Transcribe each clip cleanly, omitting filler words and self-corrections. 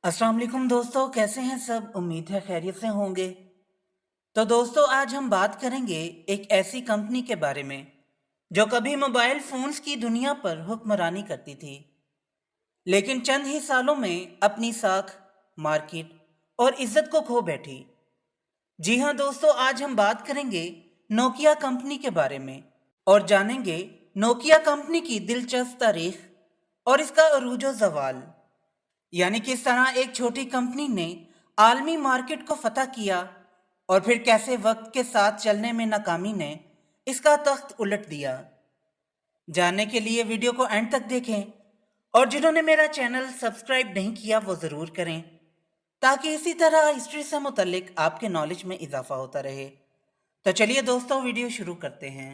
अस्सलाम वालेकुम दोस्तों, कैसे हैं सब? उम्मीद है खैरियत से होंगे। तो दोस्तों, आज हम बात करेंगे एक ऐसी कंपनी के बारे में जो कभी मोबाइल फोन्स की दुनिया पर हुक्मरानी करती थी, लेकिन चंद ही सालों में अपनी साख, मार्केट और इज्जत को खो बैठी। जी हाँ दोस्तों, आज हम बात करेंगे नोकिया कंपनी के बारे में और जानेंगे नोकिया कंपनी की दिलचस्प तारीख और इसका अरूजो जवाल, यानी किस तरह एक छोटी कंपनी ने आलमी मार्केट को फतह किया और फिर कैसे वक्त के साथ चलने में नाकामी ने इसका तख्त उलट दिया। जानने के लिए वीडियो को एंड तक देखें और जिन्होंने मेरा चैनल सब्सक्राइब नहीं किया वो ज़रूर करें, ताकि इसी तरह हिस्ट्री से मुतल्लिक आपके नॉलेज में इजाफा होता रहे। तो चलिए दोस्तों, वीडियो शुरू करते हैं।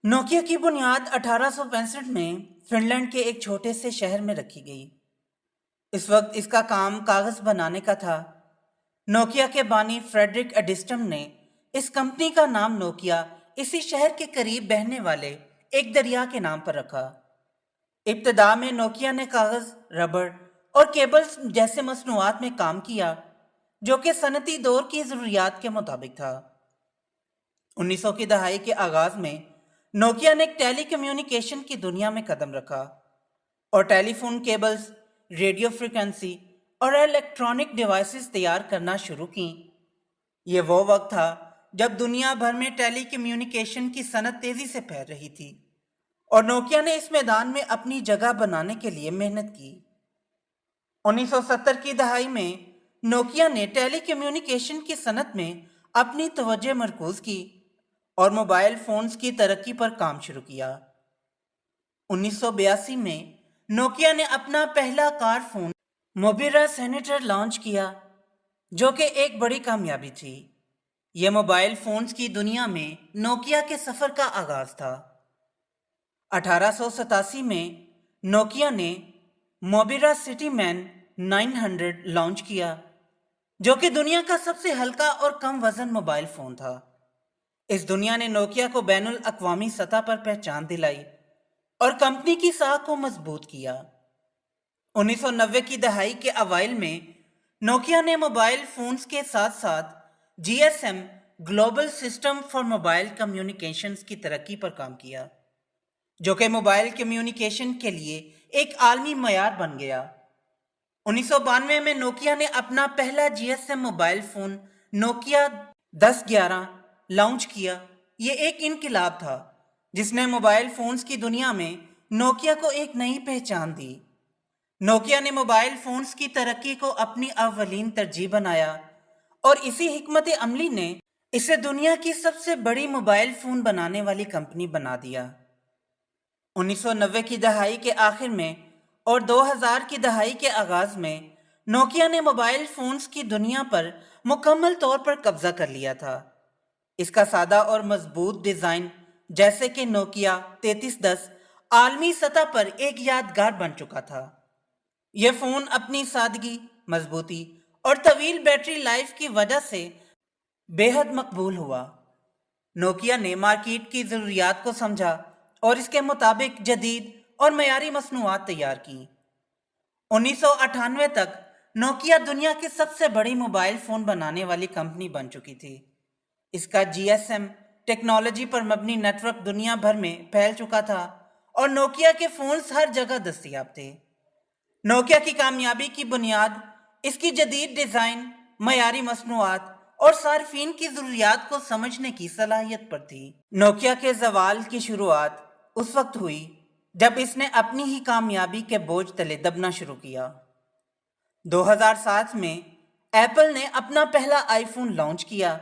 नोकिया की बुनियाद 1865 में फिनलैंड के एक छोटे से शहर में रखी गई। इस वक्त इसका काम कागज बनाने का था। नोकिया के बानी फ्रेडरिक एडिस्टम ने इस कंपनी का नाम नोकिया इसी शहर के करीब बहने वाले एक दरिया के नाम पर रखा। इब्तदा में नोकिया ने कागज, रबड़ और केबल्स जैसे मसनूआत में काम किया, जो कि सनती दौर की ज़रूरियात के मुताबिक था। 1900 की दहाई के आगाज में नोकिया ने टेली कम्युनिकेशन की दुनिया में कदम रखा और टेलीफोन केबल्स, रेडियो फ्रिक्वेंसी और इलेक्ट्रॉनिक डिवाइसेस तैयार करना शुरू की। ये वो वक्त था जब दुनिया भर में टेली कम्युनिकेशन की सनत तेजी से फैल रही थी और नोकिया ने इस मैदान में अपनी जगह बनाने के लिए मेहनत की। 1970 की दहाई में नोकिया ने टेली कम्युनिकेशन की सनत में अपनी तवज्जो मरकूज की और मोबाइल फोन्स की तरक्की पर काम शुरू किया। 1982 में नोकिया ने अपना पहला कार फोन मोबिरा सेनेटर लॉन्च किया, जो कि एक बड़ी कामयाबी थी। यह मोबाइल फोन्स की दुनिया में नोकिया के सफर का आगाज था। 1887 में नोकिया ने मोबिरा सिटी मैन 900 लॉन्च किया, जो कि दुनिया का सबसे हल्का और कम वजन मोबाइल फोन था। इस दुनिया ने नोकिया को बैनुल अक़वामी सतह पर पहचान दिलाई और कंपनी की साख को मजबूत किया। 1990 की दहाई के अवाइल में नोकिया ने मोबाइल फोन्स के साथ साथ GSM global system for mobile communications की तरक्की पर काम किया, जो कि मोबाइल कम्युनिकेशन के लिए एक आलमी मयार बन गया। 1992 में नोकिया ने अपना पहला GSM mobile phone Nokia 1011 launch किया। ये एक इनकलाब था जिसने मोबाइल फोन्स की दुनिया में नोकिया को एक नई पहचान दी। नोकिया ने मोबाइल फोन्स की तरक्की को अपनी अव्वलीन तरजीह बनाया और इसी हिकमत अमली ने इसे दुनिया की सबसे बड़ी मोबाइल फोन बनाने वाली कंपनी बना दिया। 1990 की दहाई के आखिर में और 2000 की दहाई के आगाज में नोकिया ने मोबाइल फोन्स की दुनिया पर मुकम्मल तौर पर कब्जा कर लिया था। इसका सादा और मजबूत डिजाइन, जैसे कि नोकिया 3310, आलमी सतह पर एक यादगार बन चुका था। यह फोन अपनी सादगी, मजबूती और तवील बैटरी लाइफ की वजह से बेहद मकबूल हुआ। नोकिया ने मार्केट की ज़रूरियात को समझा और इसके मुताबिक जदीद और मयारी मसनूआत तैयार की। 1998 तक नोकिया दुनिया की सबसे बड़ी मोबाइल फ़ोन बनाने वाली कंपनी बन चुकी थी। इसका जीएसएम टेक्नोलॉजी पर मबनी नेटवर्क दुनिया भर में फैल चुका था और नोकिया के फ़ोन्स हर जगह दस्तयाब थे। नोकिया की कामयाबी की बुनियाद इसकी जदीद डिज़ाइन, मयारी मसनूआत और सार्फिन की ज़रूरियात को समझने की सलाहियत पर थी। नोकिया के ज़वाल की शुरुआत उस वक्त हुई जब इसने अपनी ही कामयाबी के बोझ तले दबना शुरू किया। 2007 में एप्पल ने अपना पहला आईफोन लॉन्च किया,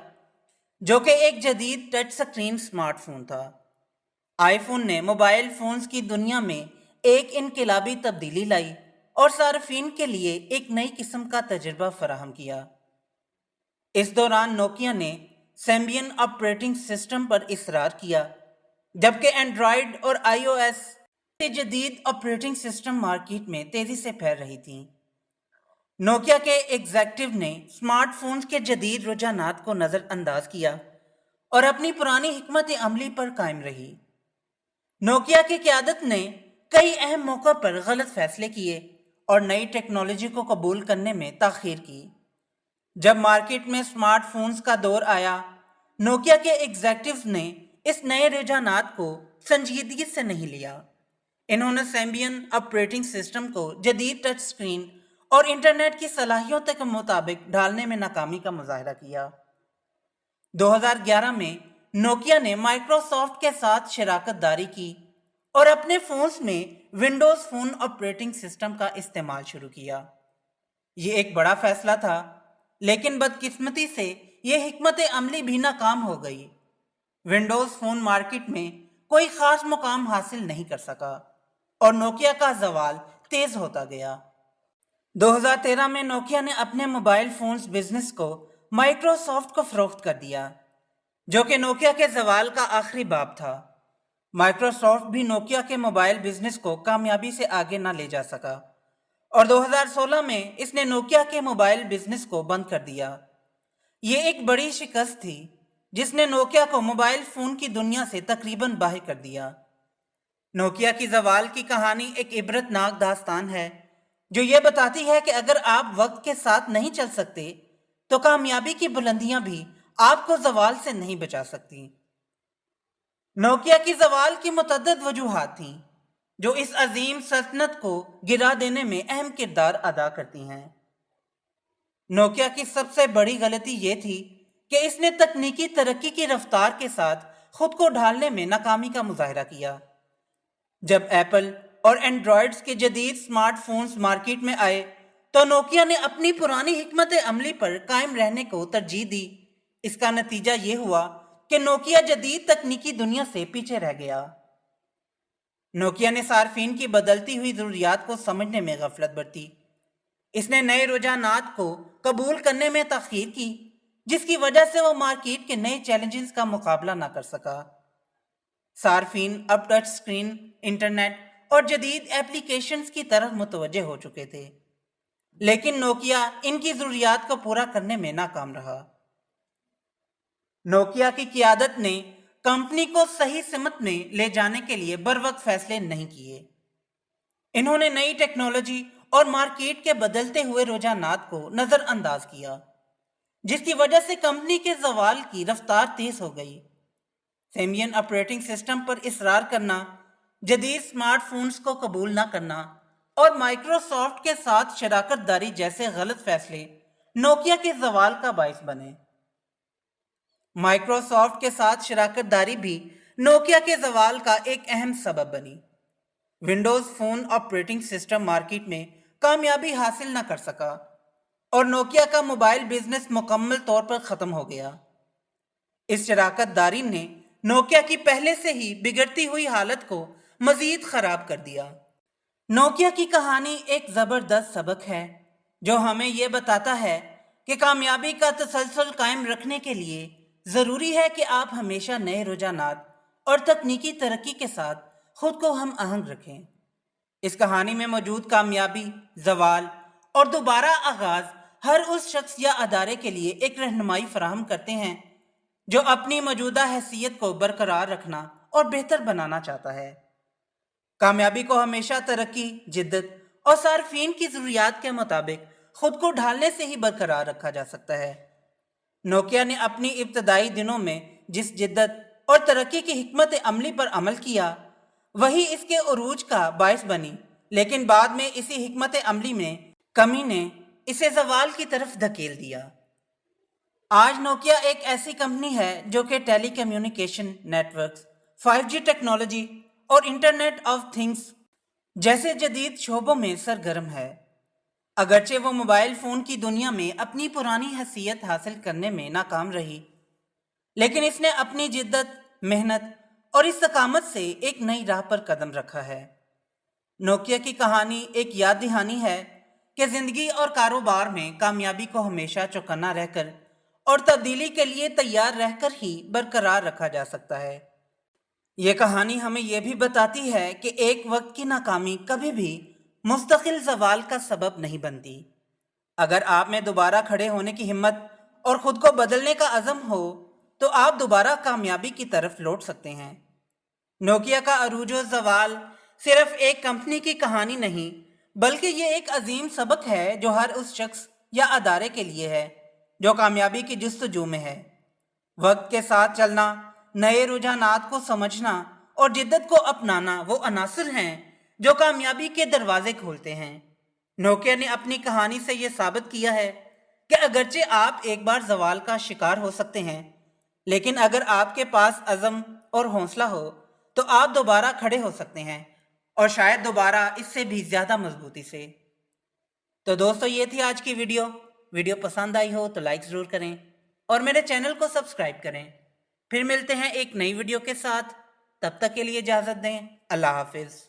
जो कि एक जदीद टच स्क्रीन स्मार्टफोन था। आईफोन ने मोबाइल फोन्स की दुनिया में एक इनकलाबी तब्दीली लाई और सार्फिन के लिए एक नई किस्म का तजुर्बा फराहम किया। इस दौरान नोकिया ने सैम्बियन ऑपरेटिंग सिस्टम पर इसरार किया, जबकि एंड्रॉयड और आईओएस जदीद ऑपरेटिंग सिस्टम मार्केट में तेजी से फैल रही थी। نوکیا کے ایگزیکٹو نے اسمارٹ فونز کے جدید رجحانات کو نظر انداز کیا اور اپنی پرانی حکمت عملی پر قائم رہی۔ نوکیا کی قیادت نے کئی اہم موقع پر غلط فیصلے کیے اور نئی ٹیکنالوجی کو قبول کرنے میں تاخیر کی۔ جب مارکیٹ میں اسمارٹ فونز کا دور آیا، نوکیا کے ایگزیکٹوز نے اس نئے رجحانات کو سنجیدگی سے نہیں لیا۔ انہوں نے سیمبین آپریٹنگ سسٹم کو جدید ٹچ سکرین اور انٹرنیٹ کی صلاحیتوں کے مطابق ڈھالنے میں ناکامی کا مظاہرہ کیا۔ 2011 میں نوکیا نے مائکروسافٹ کے ساتھ شراکت داری کی اور اپنے فونز میں ونڈوز فون آپریٹنگ سسٹم کا استعمال شروع کیا۔ یہ ایک بڑا فیصلہ تھا، لیکن بدقسمتی سے یہ حکمت عملی بھی ناکام ہو گئی۔ ونڈوز فون مارکیٹ میں کوئی خاص مقام حاصل نہیں کر سکا اور نوکیا کا زوال تیز ہوتا گیا۔ 2013 میں نوکیا نے اپنے موبائل فونز بزنس کو مائکروسافٹ کو فروخت کر دیا، جو کہ نوکیا کے زوال کا آخری باب تھا۔ مائکروسافٹ بھی نوکیا کے موبائل بزنس کو کامیابی سے آگے نہ لے جا سکا اور 2016 میں اس نے نوکیا کے موبائل بزنس کو بند کر دیا۔ یہ ایک بڑی شکست تھی جس نے نوکیا کو موبائل فون کی دنیا سے تقریباً باہر کر دیا۔ نوکیا کی زوال کی کہانی ایک عبرت ناک داستان ہے جو یہ بتاتی ہے کہ اگر آپ وقت کے ساتھ نہیں چل سکتے تو کامیابی کی بلندیاں بھی آپ کو زوال سے نہیں بچا سکتی۔ نوکیا کی زوال کی متعدد وجوہات تھیں جو اس عظیم سلطنت کو گرا دینے میں اہم کردار ادا کرتی ہیں۔ نوکیا کی سب سے بڑی غلطی یہ تھی کہ اس نے تکنیکی ترقی کی رفتار کے ساتھ خود کو ڈھالنے میں ناکامی کا مظاہرہ کیا۔ جب ایپل اور اینڈرائڈز کے جدید اسمارٹ فونز مارکیٹ میں آئے تو نوکیا نے اپنی پرانی حکمت عملی پر قائم رہنے کو ترجیح دی۔ اس کا نتیجہ یہ ہوا کہ نوکیا جدید تکنیکی دنیا سے پیچھے رہ گیا۔ نوکیا نے صارفین کی بدلتی ہوئی ضروریات کو سمجھنے میں غفلت برتی۔ اس نے نئے رجحانات کو قبول کرنے میں تاخیر کی، جس کی وجہ سے وہ مارکیٹ کے نئے چیلنجز کا مقابلہ نہ کر سکا۔ صارفین اب ٹچ سکرین، انٹرنیٹ اور جدید ایپلیکیشنز کی طرف متوجہ ہو چکے تھے، لیکن نوکیا ان کی ضروریات کو پورا کرنے میں ناکام رہا۔ نوکیا کی قیادت نے کمپنی کو صحیح سمت میں لے جانے کے لیے بروقت فیصلے نہیں کیے۔ انہوں نے نئی ٹیکنالوجی اور مارکیٹ کے بدلتے ہوئے رجحانات کو نظر انداز کیا، جس کی وجہ سے کمپنی کے زوال کی رفتار تیز ہو گئی۔ سیمبین آپریٹنگ سسٹم پر اصرار کرنا، جدید اسمارٹ فونز کو قبول نہ کرنا اور مائکروسافٹ کے ساتھ شراکت داری جیسے غلط فیصلے نوکیا کے زوال کا باعث بنے۔ مائکروسافٹ کے ساتھ شراکت داری بھی نوکیا کے زوال کا ایک اہم سبب بنی۔ Windows phone operating system market میں کامیابی حاصل نہ کر سکا اور نوکیا کا موبائل بزنس مکمل طور پر ختم ہو گیا۔ اس شراکت داری نے نوکیا کی پہلے سے ہی بگڑتی ہوئی حالت کو مزید خراب کر دیا۔ نوکیا کی کہانی ایک زبردست سبق ہے جو ہمیں یہ بتاتا ہے کہ کامیابی کا تسلسل قائم رکھنے کے لیے ضروری ہے کہ آپ ہمیشہ نئے رجحانات اور تکنیکی ترقی کے ساتھ خود کو ہم آہنگ رکھیں۔ اس کہانی میں موجود کامیابی، زوال اور دوبارہ آغاز ہر اس شخص یا ادارے کے لیے ایک رہنمائی فراہم کرتے ہیں جو اپنی موجودہ حیثیت کو برقرار رکھنا اور بہتر بنانا چاہتا ہے۔ کامیابی کو ہمیشہ ترقی، جدت اور صارفین کی ضروریات کے مطابق خود کو ڈھالنے سے ہی برقرار رکھا جا سکتا ہے۔ نوکیا نے اپنی ابتدائی دنوں میں جس جدت اور ترقی کی حکمت عملی پر عمل کیا وہی اس کے عروج کا باعث بنی، لیکن بعد میں اسی حکمت عملی میں کمی نے اسے زوال کی طرف دھکیل دیا۔ آج نوکیا ایک ایسی کمپنی ہے جو کہ telecommunication networks, 5G technology اور انٹرنیٹ آف تھنگس جیسے جدید شعبوں میں سرگرم ہے۔ اگرچہ وہ موبائل فون کی دنیا میں اپنی پرانی حیثیت حاصل کرنے میں ناکام رہی، لیکن اس نے اپنی جدت، محنت اور استقامت سے ایک نئی راہ پر قدم رکھا ہے۔ نوکیا کی کہانی ایک یاد دہانی ہے کہ زندگی اور کاروبار میں کامیابی کو ہمیشہ چوکنا رہ کر اور تبدیلی کے لیے تیار رہ کر ہی برقرار رکھا جا سکتا ہے۔ یہ کہانی ہمیں یہ بھی بتاتی ہے کہ ایک وقت کی ناکامی کبھی بھی مستقل زوال کا سبب نہیں بنتی، अगर आप में दोबारा खड़े होने की हिम्मत और खुद को बदलने का अज़म हो तो आप दोबारा कामयाबी की तरफ लौट सकते हैं। नोकिया का अरूजो ज़वाल सिर्फ एक कंपनी की कहानी नहीं, बल्कि ये एक अजीम सबक है जो हर उस शख्स या अदारे के लिए है जो कामयाबी की जस्तजू में है। वक्त के साथ चलना, नए रुझानात को समझना और जिद्दत को अपनाना वो अनासर हैं जो कामयाबी के दरवाजे खोलते हैं। नोकिया ने अपनी कहानी से ये साबित किया है कि अगरचे आप एक बार जवाल का शिकार हो सकते हैं, लेकिन अगर आपके पास अज़म और हौसला हो तो आप दोबारा खड़े हो सकते हैं, और शायद दोबारा इससे भी ज़्यादा मजबूती से। तो दोस्तों, ये थी आज की वीडियो पसंद आई हो तो लाइक ज़रूर करें और मेरे चैनल को सब्सक्राइब करें। फिर मिलते हैं एक नई वीडियो के साथ, तब तक के लिए इजाज़त दें। अल्लाह हाफिज़।